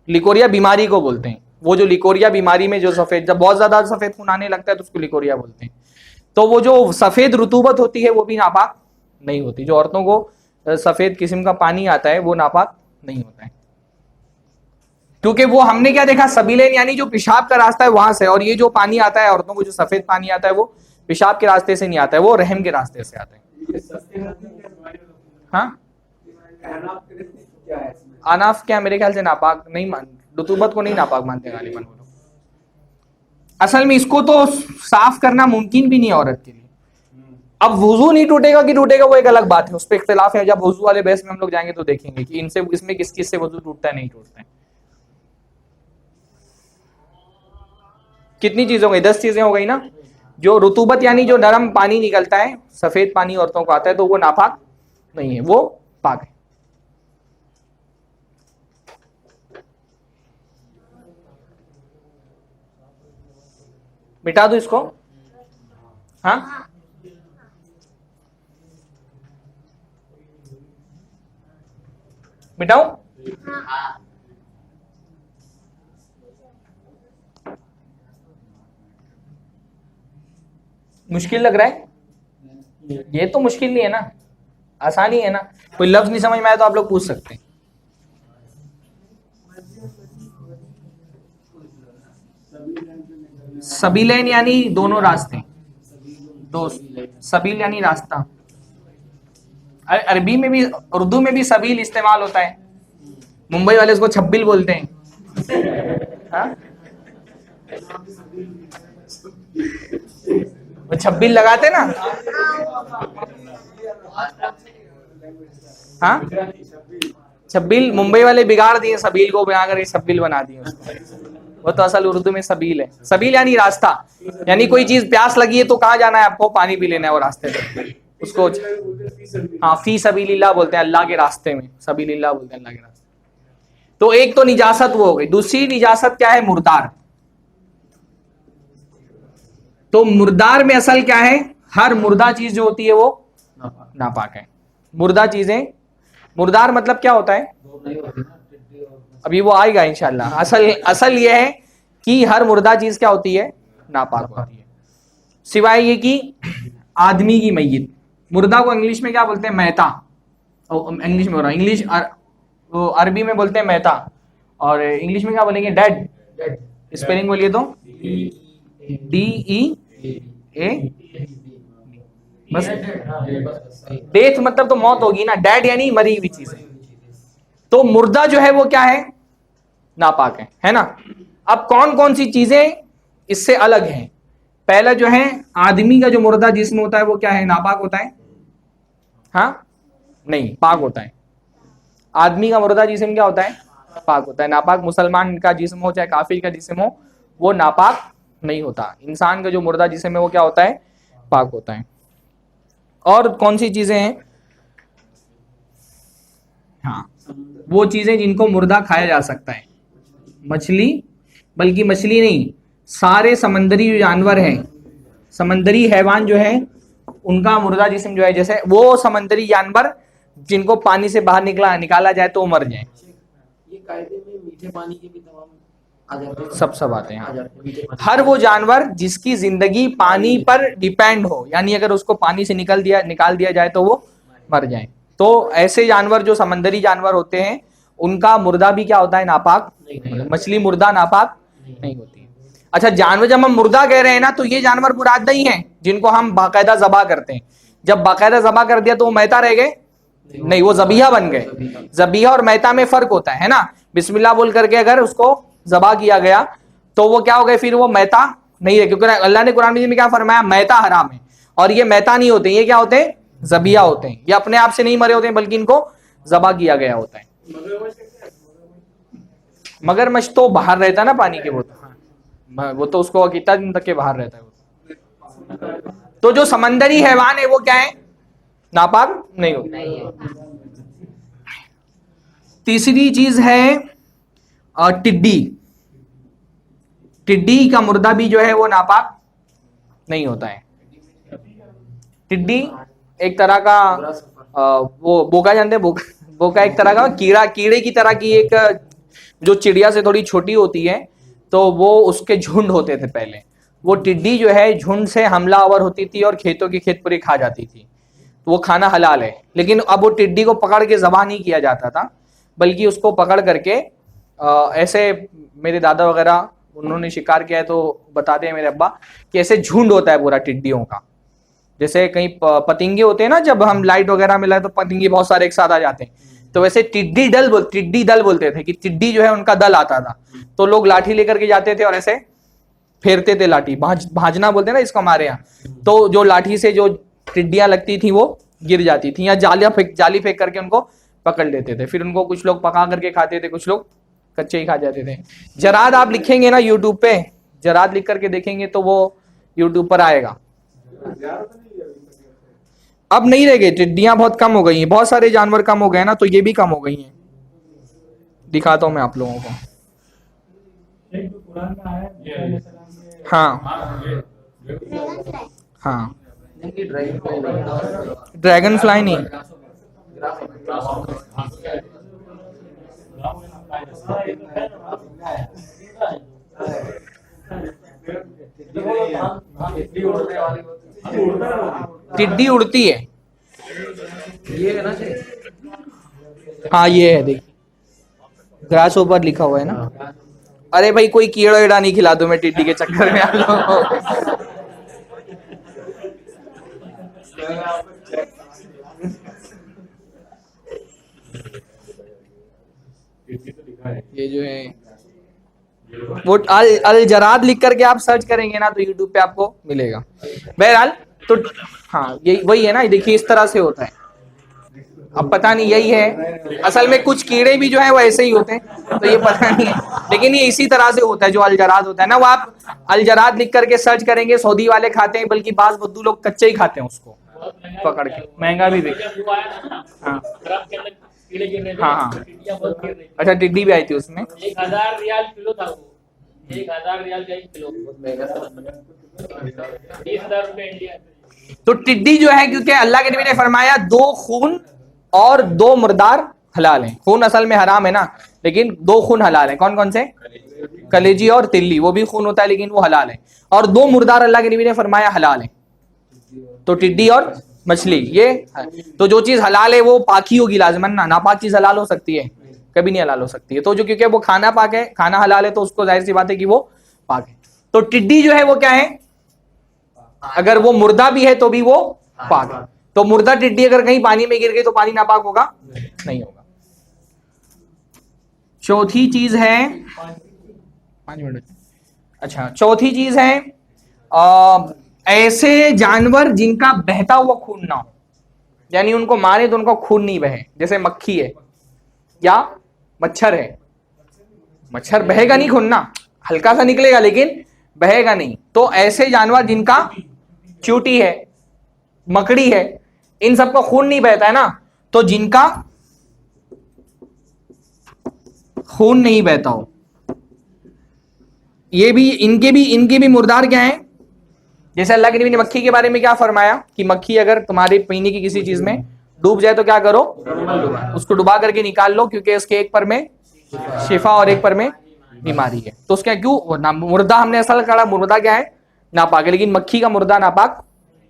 लिकोरिया बीमारी को बोलते हैं, वो जो लिकोरिया बीमारी में जो सफेद, जब बहुत ज्यादा सफेद खून आने लगता है तो उसको लिकोरिया बोलते हैं। तो वो जो सफेद रुतूबत होती है वो भी नापाक नहीं होती, जो औरतों को सफेद किस्म का पानी आता है वो नापाक नहीं होता है, क्योंकि वो हमने क्या देखा, सबीलेन यानी जो पेशाब का रास्ता है वहां से, और ये जो पानी आता है औरतों को जो सफेद पानी आता है वो पेशाब के रास्ते से नहीं आता है, वो रहम के रास्ते से आता है। हाँ अनाफ क्या, मेरे ख्याल से नापाक नहीं मान, रुतूबत को नहीं नापाक मानते गालिबन वो लोग। असल में इसको तो साफ करना मुमकिन भी नहीं है औरत के लिए। अब वुजू नहीं टूटेगा कि टूटेगा वो एक अलग बात है, उस पर इख्तिलाफ है। जब वुजू वाले बहस में हम लोग जाएंगे तो देखेंगे कि इनसे, इसमें किस किस से वुजू टूटता है नहीं टूटता है। कितनी चीजें हो गई, 10 चीजें हो गई ना। जो रुतूबत यानी जो नरम पानी निकलता है, सफेद पानी औरतों को आता है, तो वो नापाक नहीं है, वो पाक है। मिटा दो इसको, हाँ मिटाओ, मुश्किल लग रहा है। ये तो मुश्किल नहीं है ना, आसानी है ना। कोई लफ्ज नहीं समझ में आया तो आप लोग पूछ सकते हैं। सबीलेन यानी दोनों रास्ते, दोस्त, सबील यानी रास्ता। अरबी में भी, उर्दू में भी सबील इस्तेमाल होता है, मुंबई वाले उसको छब्बील बोलते हैं। हाँ? वो छब्बील लगाते ना। हाँ, छब्बील मुंबई वाले बिगाड़ दिए, सबील को बना कर छब्बील बना दिए उसको। वो तो असल उर्दू में सबील है। सबील यानी रास्ता, यानी कोई चीज प्यास लगी है तो कहाँ जाना है आपको, पानी पी लेना है वो रास्ते में, उसको हाँ फी सबीलिल्लाह बोलते हैं, अल्लाह के रास्ते में सबीलिल्लाह बोलते हैं, अल्लाह के रास्ते। तो एक तो निजासत वो हो गई। दूसरी निजासत क्या है, मुर्दार। तो मुर्दार में असल क्या है, हर मुर्दा चीज जो होती है वो नापाक है। मुर्दा चीजें, मुर्दार मतलब क्या होता है, अभी वो आएगा इंशाल्लाह। असल असल ये है कि हर मुर्दा चीज क्या होती है, नापाक होती है, सिवाय ये कि आदमी की मैयत। मुर्दा को इंग्लिश में क्या बोलते हैं, मैता। इंग्लिश में बोल रहा हूँ, इंग्लिश वो अरबी में बोलते हैं मैता, और इंग्लिश में क्या बोलेंगे, डेड। स्पेलिंग बोलिए तो, DEA। बस डेथ मतलब तो मौत होगी ना, डेड यानी मरी हुई चीज। तो मुर्दा जो है वो क्या है, नापाक है ना। अब कौन कौन सी चीजें इससे अलग हैं। पहला जो है, आदमी का जो मुर्दा जिस्म होता है वो क्या है, नापाक होता है। हाँ, नहीं, पाक होता है। आदमी का मुर्दा जिस्म क्या होता है, पाक होता है। नापाक मुसलमान का जिस्म हो चाहे काफिर का जिस्म हो, वो नापाक नहीं होता। इंसान का जो मुर्दा जिस्म है वो क्या होता है, पाक होता है। और कौन सी चीजें हैं, हाँ, वो चीजें जिनको मुर्दा खाया जा सकता है। मछली, बल्कि मछली नहीं, सारे समंदरी जानवर हैं, समंदरी हैवान जो है उनका मुर्दा जिस्म जो है, जैसे वो समंदरी जानवर जिनको पानी से बाहर निकाला जाए तो वो मर जाए। ये कायदे में मीठे पानी के भी तमाम आ जाते हैं, सब आते हैं। आ जाते हैं मीठे पानी। हर वो जानवर जिसकी जिंदगी पानी पर डिपेंड हो, यानी अगर उसको पानी से निकाल दिया जाए तो वो मर जाए। तो ऐसे जानवर जो समंदरी जानवर होते हैं उनका मुर्दा भी क्या होता है, नापाक। मछली मुर्दा नापाक नहीं होती है। अच्छा, जानवर जब हम मुर्दा कह रहे हैं ना, तो ये जानवर मुराद नहीं है जिनको हम बाकायदा ज़बा करते हैं। जब बाकायदा ज़बा कर दिया तो वो मैता रह गए, नहीं, वो ज़बीहा बन गए। ज़बीहा और मैता में फर्क होता है ना। बिस्मिल्लाह बोल करके अगर उसको ज़बा किया गया तो वो क्या हो गए, फिर वो मैता नहीं है, क्योंकि अल्लाह ने कुरान में क्या फरमाया, मैता हराम है। और ये मैता नहीं होते, ये क्या होते हैं, ज़बीहा होते हैं। ये अपने आप से नहीं मरे होते हैं, बल्कि इनको ज़बा किया गया होता है। मगरमच्छ तो बाहर रहता है ना पानी के, वो तो उसको कितना दिन तक के बाहर रहता है वो। तो जो समंदरी हैवान है वो क्या है, नापाक नहीं होता। तीसरी चीज है टिड्डी। टिड्डी का मुर्दा भी जो है वो नापाक नहीं होता है। टिड्डी एक तरह का वो बोका जानते हैं, बोका एक तरह का कीड़े की तरह की एक, जो चिड़िया से थोड़ी छोटी होती है, तो वो उसके झुंड होते थे पहले। वो टिड्डी जो है झुंड से हमलावर होती थी और खेतों की खेत पूरी खा जाती थी। तो वो खाना हलाल है, लेकिन अब वो टिड्डी को पकड़ के ज़बह नहीं किया जाता था, बल्कि उसको पकड़ करके ऐसे, मेरे दादा वगैरह उन्होंने शिकार किया है तो बताते हैं मेरे अब्बा कि ऐसे झुंड होता है पूरा टिड्डियों का। जैसे कहीं पतंगे होते हैं ना, जब हम लाइट वगैरह में लाए तो पतंगे बहुत सारे एक साथ आ जाते हैं, तो वैसे टिड्डी दल बोलते थे कि टिड्डी जो है उनका दल आता था। तो लोग लाठी लेकर के जाते थे और ऐसे फेरते थे लाठी, भाजना बोलते हैं ना इसको हमारे यहाँ। तो जो लाठी से जो टिड्डियां लगती थी वो गिर जाती थी, या जाली फेंक करके उनको पकड़ लेते थे। फिर उनको कुछ लोग पका करके खाते थे, कुछ लोग कच्चे ही खा जाते थे। जराद आप लिखेंगे ना यूट्यूब पे, जराद लिख करके देखेंगे तो वो यूट्यूब पर आएगा। अब नहीं रह गए, टिड्डियां बहुत कम हो गई हैं, बहुत सारे जानवर कम हो गए ना, तो ये भी कम हो गई हैं। दिखाता हूं मैं आप लोगों को। हाँ हाँ, ड्रैगन फ्लाई नहीं, टिड्डी उड़ती है, ये है ना जी। हाँ ये है, देखिए ग्रास ऊपर लिखा हुआ है ना। अरे भाई कोई कीड़ा वीड़ा नहीं खिला दो मैं टिड्डी के चक्कर में आ ये जो है वो अल अल जराद लिख करके आप सर्च करेंगे ना तो यूट्यूब पे आपको मिलेगा। बहरहाल तो हाँ यही वही है ना, देखिए इस तरह से होता है। अब पता नहीं यही है, असल में कुछ कीड़े भी जो है वो ऐसे ही होते हैं, तो ये पता नहीं है, लेकिन ये इसी तरह से होता है जो अलजराद होता है ना, वो आप अलजराद लिख करके सर्च करेंगे, सऊदी वाले खाते हैं, बल्कि बाज बुद्दू लोग कच्चे ही खाते हैं उसको पकड़ के, महंगा भी बिकता। हाँ हाँ हाँ, अच्छा टिड्डी भी आई थी उसमें। 1000 रियाल किलो था वो, 1000 रियाल का 1 किलो, 20,000 रुपए इंडिया। तो टिड्डी जो है, क्योंकि अल्लाह के नबी ने फरमाया 2 खून और 2 मुर्दार हलाल हैं। खून असल में हराम है ना, लेकिन 2 खून हलाल हैं। कौन कौन से? कलेजी और तिल्ली, वो भी खून होता है लेकिन वो हलाल है। और 2 मुर्दार अल्लाह के नबी ने फरमाया हलाल है, तो टिड्डी और मछली। ये तो जो चीज हलाल है वो पाकी होगी लाजमन ना, नापाक चीज हलाल हो सकती है? कभी नहीं हलाल हो सकती है। तो जो क्योंकि वो खाना पाक है, खाना हलाल है, तो उसको जाहिर सी बात है कि वो पाक है। तो टिड्डी जो है वो क्या है? अगर वो मुर्दा भी है तो भी वो पाक है। तो मुर्दा टिड्डी अगर कहीं पानी में गिर गई तो पानी नापाक होगा? नहीं होगा। चौथी चीज है, 5 मिनट, अच्छा चौथी चीज है ऐसे जानवर जिनका बहता हुआ खून ना हो, यानी उनको मारे तो उनका खून नहीं बहे, जैसे मक्खी है या मच्छर है। मच्छर बहेगा नहीं खून ना, हल्का सा निकलेगा लेकिन बहेगा नहीं। तो ऐसे जानवर जिनका चींटी है, मकड़ी है, इन सबका खून नहीं बहता है ना, तो जिनका खून नहीं बहता हो, ये भी इनके भी मुर्दार क्या है? जैसे अल्लाह के नबी ने मक्खी के बारे में क्या फरमाया कि मक्खी अगर तुम्हारे पीने की किसी चीज में डूब जाए तो क्या करो? उसको डुबा करके निकाल लो, क्योंकि इसके एक पर में शिफा और एक पर में बीमारी है। तो उसका क्यों ना मुर्दा हमने असल कहा, मुर्दा क्या है? नापाक है, लेकिन मक्खी का मुर्दा नापाक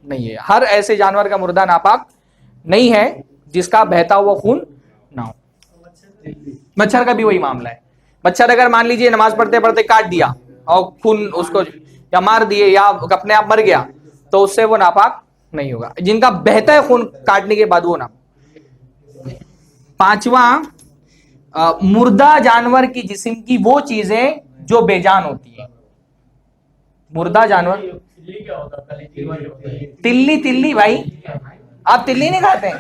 नहीं है। हर ऐसे जानवर का मुर्दा नापाक नहीं है जिसका बहता हुआ खून ना हो। मच्छर का भी वही मामला है। मच्छर अगर मान लीजिए नमाज पढ़ते पढ़ते काट दिया और खून उसको या मार दिए या अपने आप मर गया, तो उससे वो नापाक नहीं होगा। जिनका बहता है खून काटने के बाद वो ना। 5वां, मुर्दा जानवर की जिस्म की वो चीजें जो बेजान होती है। मुर्दा जानवर, तिल्ली क्या होता है? कलेजी वाली होती है। तिल्ली, तिल्ली भाई, आप तिल्ली नहीं खाते हैं?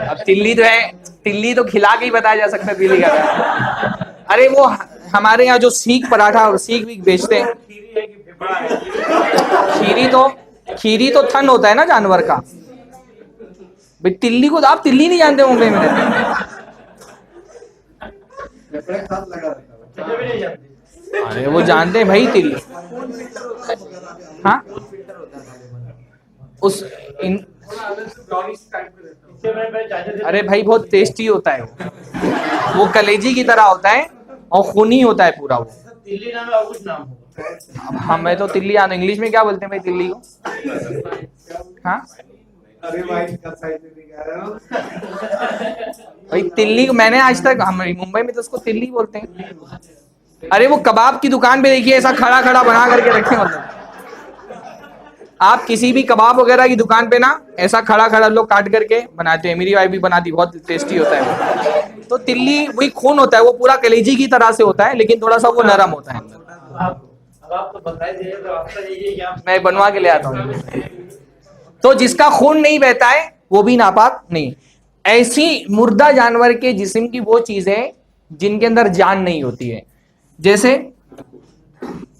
अब तिल्ली तो है, तिल्ली तो खिला के ही बताया जा सकता है तिल्ली का क्या है। अरे वो हमारे यहाँ जो सीख पराठा और सीख भी बेचते हैं, खीरी तो थन होता है ना जानवर का भाई। तिल्ली को तो आप तिल्ली नहीं जानते मुंबई में अरे वो जानते हैं भाई तिल्ली। हाँ उस अरे भाई बहुत टेस्टी होता है वो कलेजी की तरह होता है और खूनी होता है पूरा वो। तिल्ली नाम है और कुछ नाम होगा? अब हमें तो तिल्ली आना, इंग्लिश में क्या बोलते हैं भाई तिल्ली को? हाँ भाई तिल्ली को मैंने आज तक, हम मुंबई में तो उसको तिल्ली बोलते हैं। अरे वो कबाब की दुकान पे देखिए ऐसा खड़ा खड़ा बना करके रखे, मतलब आप किसी भी कबाब वगैरह की दुकान पे ना ऐसा खड़ा खड़ा लोग काट करके बनाते हैं। मेरी वाइफ भी बनाती, बहुत टेस्टी होता है वो। तो तिल्ली वही खून होता है, वो पूरा कलेजी की तरह से होता है लेकिन थोड़ा सा वो नरम होता है। अब आप तो बताए थे, तो आपका यही क्या? मैं बनवा के ले आता हूँ। तो जिसका खून नहीं बहता है वो भी नापाक नहीं। ऐसी मुर्दा जानवर के जिस्म की वो चीजें जिनके अंदर जान नहीं होती है, जैसे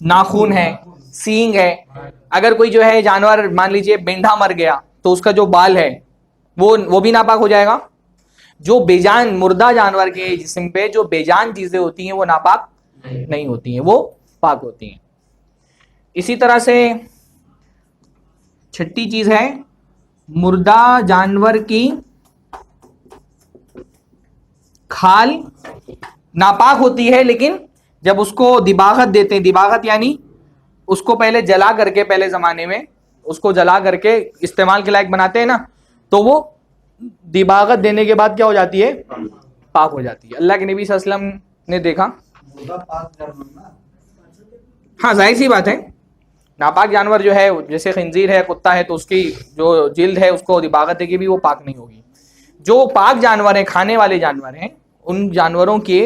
नाखून है, सींग है। अगर कोई जो है जानवर मान लीजिए मेंढा मर गया तो उसका जो बाल है वो भी नापाक हो जाएगा। जो बेजान मुर्दा जानवर के जिस्म पे जो बेजान चीजें होती हैं वो नापाक नहीं होती हैं, वो पाक होती हैं। इसी तरह से 6ठी चीज है मुर्दा जानवर की खाल नापाक होती है, लेकिन जब उसको दिबागत देते हैं, दिबागत यानी उसको पहले जला करके, पहले जमाने में उसको जला करके इस्तेमाल के लायक बनाते हैं ना, तो वो दिबागत देने के बाद क्या हो जाती है? पाक हो जाती है। अल्लाह के नबी सल्लल्लाहु अलैहि वसल्लम ने देखा, हाँ जाहिर सी बात है नापाक जानवर जो है जैसे खंजीर है, कुत्ता है, तो उसकी जो जिल्द है उसको दिबागत देगी भी वो पाक नहीं होगी। जो पाक जानवर है, खाने वाले जानवर हैं, उन जानवरों के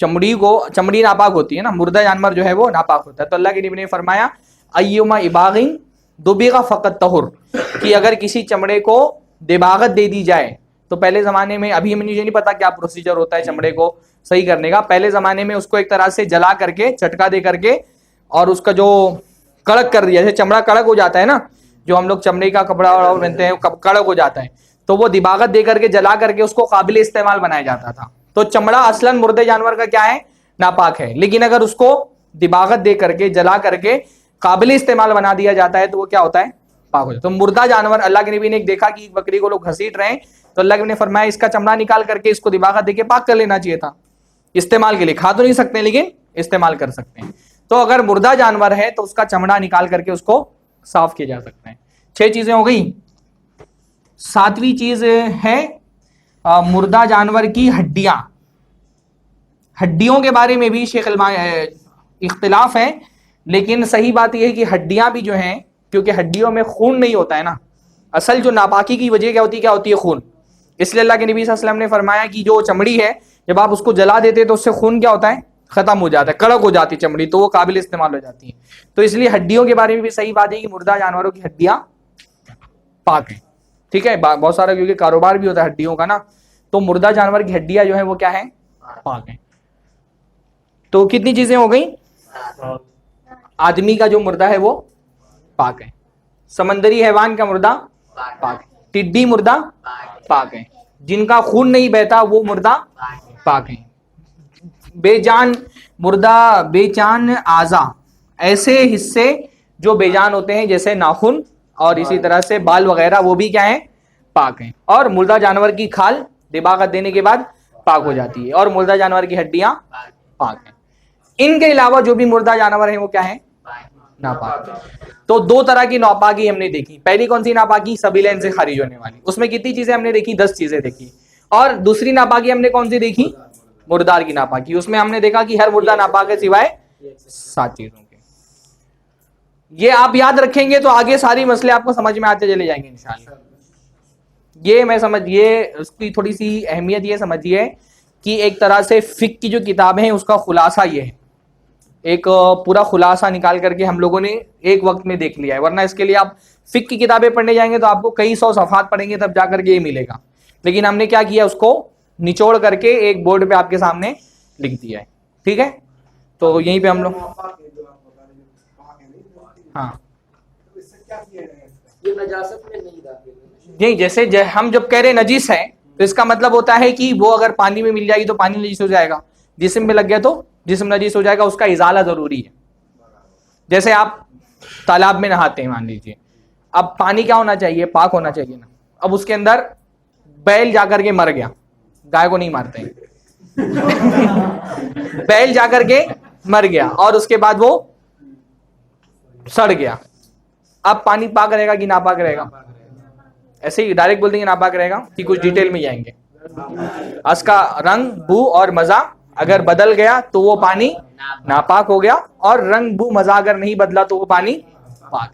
चमड़ी नापाक होती है ना, मुर्दा जानवर जो है वो नापाक होता है। तो अल्लाह के नबी ने फरमाया अय्युमा इबागिन दुबिगा फ़क़त तहुर, कि अगर किसी चमड़े को दिबागत दे दी जाए, तो पहले ज़माने में, अभी मुझे नहीं पता क्या प्रोसीजर होता है चमड़े को सही करने का, पहले ज़माने में उसको एक तरह से जला करके, झटका दे करके, और उसका जो कड़क कर दिया, जैसे चमड़ा कड़क हो जाता है ना, जो हम लोग चमड़े का कपड़ा पहनते हैं कड़क हो जाता है, तो वो दिबागत दे करके, जला करके उसको काबिल इस्तेमाल बनाया जाता था। तो चमड़ा असलन मुर्दे जानवर का क्या है, नापाक है, लेकिन अगर उसको दिबागत दे करके, जला करके काबिल इस्तेमाल बना दिया जाता है तो वो क्या होता है, पाक हो जाता है। तो मुर्दा जानवर, अल्लाह के नबी ने देखा कि बकरी को लोग घसीट रहे हैं, तो अल्लाह के नबी ने फरमाया इसका चमड़ा निकाल करके इसको दिबागत देके पाक कर लेना चाहिए था, इस्तेमाल के लिए। खा तो नहीं सकते लेकिन इस्तेमाल कर सकते हैं। तो अगर मुर्दा जानवर है तो उसका चमड़ा निकाल करके उसको साफ किया जा सकता है। 6 चीजें हो गई। 7वीं चीज है मुर्दा जानवर की हड्डियां। हड्डियों के बारे में भी शेख इख्तिलाफ है, लेकिन सही बात यह है कि हड्डियां भी जो हैं, क्योंकि हड्डियों में खून नहीं होता है ना, असल जो नापाकी की वजह क्या होती है खून। इसलिए अल्लाह के नबी सल्लल्लाहु अलैहि वसल्लम ने फरमाया कि जो चमड़ी है, जब आप उसको जला देते हैं तो उससे खून क्या होता है, खत्म हो जाता है, कड़क हो जाती है चमड़ी, तो वो काबिल इस्तेमाल हो जाती है। तो इसलिए हड्डियों के बारे में भी सही बात है कि मुर्दा जानवरों की हड्डियां पाक है। ठीक है, बहुत सारा क्योंकि कारोबार भी होता है हड्डियों का ना, तो मुर्दा जानवर की हड्डियां जो है वो क्या है, पाक है। तो कितनी चीजें हो गई। आदमी का जो मुर्दा है वो पाक है, समंदरी हैवान का मुर्दा पाक है, टिड्डी मुर्दा पाक है, जिनका खून नहीं बहता वो मुर्दा पाक है। बेजान मुर्दा, बेजान आज़ा, ऐसे हिस्से जो बेजान होते हैं जैसे नाखून और इसी तरह से बाल वगैरह, वो भी क्या है, पाक हैं। और मुर्दा जानवर की खाल दिबागत देने के बाद पाक हो जाती है, और मुर्दा जानवर की हड्डियां पाक हैं। इनके अलावा जो भी मुर्दा जानवर हैं वो क्या है, नापाक। तो 2 तरह की नापाकी हमने देखी। पहली कौन सी नापाकी, सबीलैन से खारिज होने वाली, उसमें कितनी चीजें हमने देखी, 10 चीजें देखी। और दूसरी नापाकी हमने कौन सी देखी, मुर्दार की नापाकी, उसमें हमने देखा कि हर मुर्दा नापाक है सिवाय 7 चीजों के। ये आप याद रखेंगे तो आगे सारी मसले आपको समझ में आते चले जाएंगे इंशाल्लाह। ये मैं समझिए, उसकी थोड़ी सी अहमियत ये समझिए कि एक तरह से फिक की जो किताबें हैं उसका खुलासा ये है, एक पूरा खुलासा निकाल करके हम लोगों ने एक वक्त में देख लिया है। वरना इसके लिए आप फिक की किताबें पढ़ने जाएंगे तो आपको कई 100 सफ़हात पढ़ेंगे तब जाकर के ये मिलेगा। लेकिन हमने क्या किया, उसको निचोड़ करके एक बोर्ड पे आपके सामने लिख दिया है। ठीक है, तो यहीं पे हम लोग, हाँ ये नजासत में नहीं दाखिल है। नहीं, जैसे हम जब कह रहे नजीस है तो इसका मतलब होता है कि वो अगर पानी में मिल जाएगी तो पानी नजीस हो जाएगा, जिस्म में लग गया तो जिस्म नजीस हो जाएगा, उसका इजाला जरूरी है। जैसे आप तालाब में नहाते हैं मान लीजिए, अब पानी क्या होना चाहिए, पाक होना चाहिए ना। अब उसके अंदर बैल जाकर के मर गया, गाय को नहीं मारते हैं बैल जाकर के मर गया और उसके बाद वो सड़ गया, अब पानी पाक रहेगा कि नापाक रहेगा? ऐसे ही डायरेक्ट बोल देंगे नापाक रहेगा कि कुछ डिटेल में जाएंगे? उसका रंग, बू और मजा अगर बदल गया तो वो पानी नापाक हो गया, और रंग, बू, मजा अगर नहीं बदला तो वो पानी पाक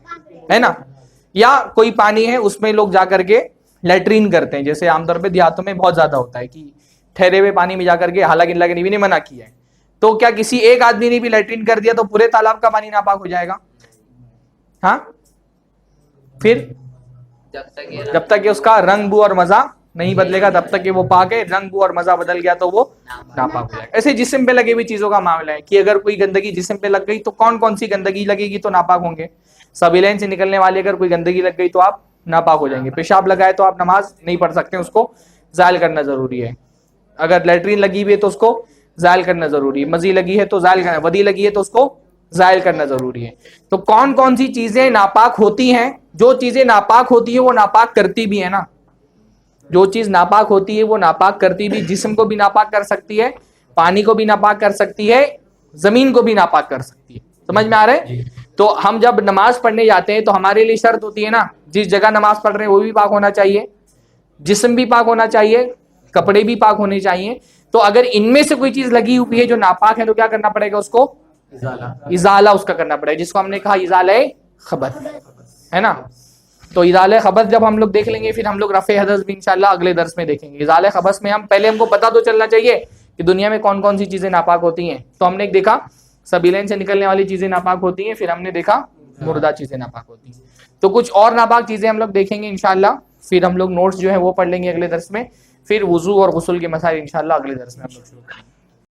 है ना। या कोई पानी है उसमें लोग जाकर के लेट्रीन करते हैं, जैसे आमतौर पे देहातों में बहुत ज्यादा होता है कि ठहरे हुए पानी में जाकर के, हालांकि अल्लाह के नबी ने मना किया है, तो क्या किसी एक आदमी ने भी लेट्रीन कर दिया तो पूरे तालाब का पानी नापाक हो जाएगा? हाँ, फिर जब तक कि उसका रंग, बू और मजा नहीं बदलेगा तब तक कि वो पाक है। रंग, बू और मजा बदल गया तो वो नापाक हो जाएगा। ऐसे जिस्म पे लगे हुई चीजों का मामला है कि अगर कोई गंदगी जिस्म पे लग गई तो कौन कौन सी गंदगी लगेगी तो नापाक होंगे। सबीलैन से निकलने वाली अगर कोई गंदगी लग गई तो आप नापाक हो जाएंगे। पेशाब लगाए तो आप नमाज नहीं पढ़ सकते, उसको ज़ायल करना जरूरी है। अगर लेटरिन लगी हुई है तो उसको ज़ायल करना जरूरी है। मजी लगी है तो ज़ायल करना, वदी लगी है तो उसको ज़ायल करना जरूरी है। तो कौन कौन सी चीजें नापाक होती हैं? जो चीजें नापाक होती है वो नापाक करती भी है ना। जो चीज नापाक होती है वो नापाक करती भी, जिस्म को भी नापाक कर सकती है, पानी को भी नापाक कर सकती है, जमीन को भी नापाक कर सकती है। समझ में आ रहा है? तो हम जब नमाज पढ़ने जाते हैं तो हमारे लिए शर्त होती है ना, जिस जगह नमाज पढ़ रहे हैं वो भी पाक होना चाहिए, जिस्म भी पाक होना चाहिए, कपड़े भी पाक होने चाहिए। तो अगर इनमें से कोई चीज लगी हुई है जो नापाक है तो क्या करना पड़ेगा? उसको इजाला उसका करना पड़ेगा, जिसको हमने कहा इजाला खबर, है ना। तो इजाले खबस जब हम लोग देख लेंगे, फिर हम लोग रफे हदस भी इंशाल्लाह अगले दर्स में देखेंगे। इजाले खबस में हम पहले हमको पता तो चलना चाहिए कि दुनिया में कौन कौन सी चीजें नापाक होती हैं। तो हमने एक देखा सबीलें से निकलने वाली चीजें नापाक होती हैं, फिर हमने देखा मुर्दा चीजें नापाक होती हैं। तो कुछ और नापाक चीजें हम लोग देखेंगे इंशाल्लाह, फिर हम लोग नोट्स जो है वो पढ़ लेंगे अगले दर्स में, फिर वुजू और गुस्ल के मसाइल इंशाल्लाह अगले दर्स में हम लोग शुरू करेंगे।